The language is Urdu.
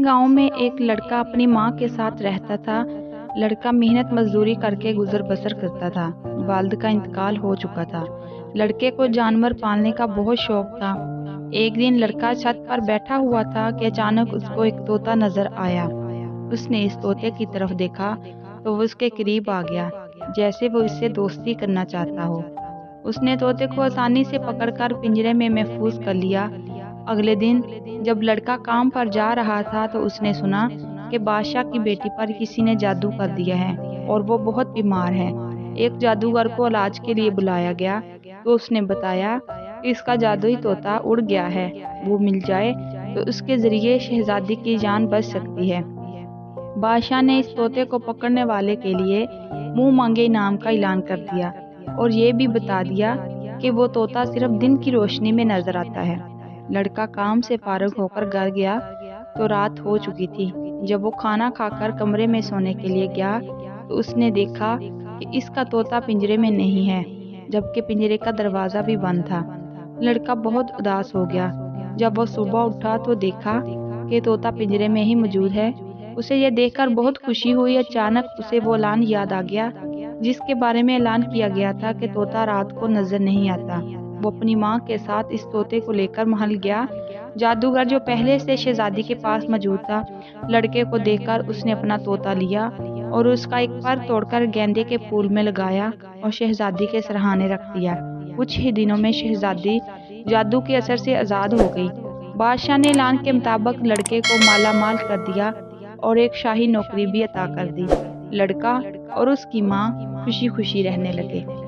گاؤں میں ایک لڑکا اپنی ماں کے ساتھ رہتا تھا۔ لڑکا محنت مزدوری کر کے گزر بسر کرتا تھا۔ والد کا انتقال ہو چکا تھا۔ لڑکے کو جانور پالنے کا بہت شوق تھا۔ ایک دن لڑکا چھت پر بیٹھا ہوا تھا کہ اچانک اس کو ایک طوطا نظر آیا۔ اس نے اس طوطے کی طرف دیکھا تو وہ اس کے قریب آ گیا، جیسے وہ اس سے دوستی کرنا چاہتا ہو۔ اس نے طوطے کو آسانی سے پکڑ کر پنجرے میں محفوظ کر لیا۔ اگلے دن جب لڑکا کام پر جا رہا تھا تو اس نے سنا کہ بادشاہ کی بیٹی پر کسی نے جادو کر دیا ہے اور وہ بہت بیمار ہے۔ ایک جادوگر کو علاج کے لیے بلایا گیا تو اس نے بتایا کہ اس کا جادوئی طوطا اڑ گیا ہے، وہ مل جائے تو اس کے ذریعے شہزادی کی جان بچ سکتی ہے۔ بادشاہ نے اس طوطے کو پکڑنے والے کے لیے منہ مانگے انعام کا اعلان کر دیا اور یہ بھی بتا دیا کہ وہ طوطا صرف دن کی روشنی میں نظر آتا ہے۔ لڑکا کام سے فارغ ہو کر گھر گیا تو رات ہو چکی تھی۔ جب وہ کھانا کھا کر کمرے میں سونے کے لیے گیا تو اس نے دیکھا کہ اس کا طوطا پنجرے میں نہیں ہے، جبکہ پنجرے کا دروازہ بھی بند تھا۔ لڑکا بہت اداس ہو گیا۔ جب وہ صبح اٹھا تو دیکھا کہ طوطا پنجرے میں ہی موجود ہے۔ اسے یہ دیکھ کر بہت خوشی ہوئی۔ اچانک اسے وہ اعلان یاد آ گیا جس کے بارے میں اعلان کیا گیا تھا کہ طوطا رات کو نظر نہیں آتا۔ وہ اپنی ماں کے ساتھ اس طوطے کو لے کر محل گیا۔ جادوگر جو پہلے سے شہزادی کے پاس موجود تھا، لڑکے کو دیکھ کر اس نے اپنا طوطا لیا اور اس کا ایک پر توڑ کر گیندے کے پھول میں لگایا اور شہزادی کے سرہانے رکھ دیا۔ کچھ ہی دنوں میں شہزادی جادو کے اثر سے آزاد ہو گئی۔ بادشاہ نے اعلان کے مطابق لڑکے کو مالا مال کر دیا اور ایک شاہی نوکری بھی عطا کر دی۔ لڑکا اور اس کی ماں خوشی خوشی رہنے لگے۔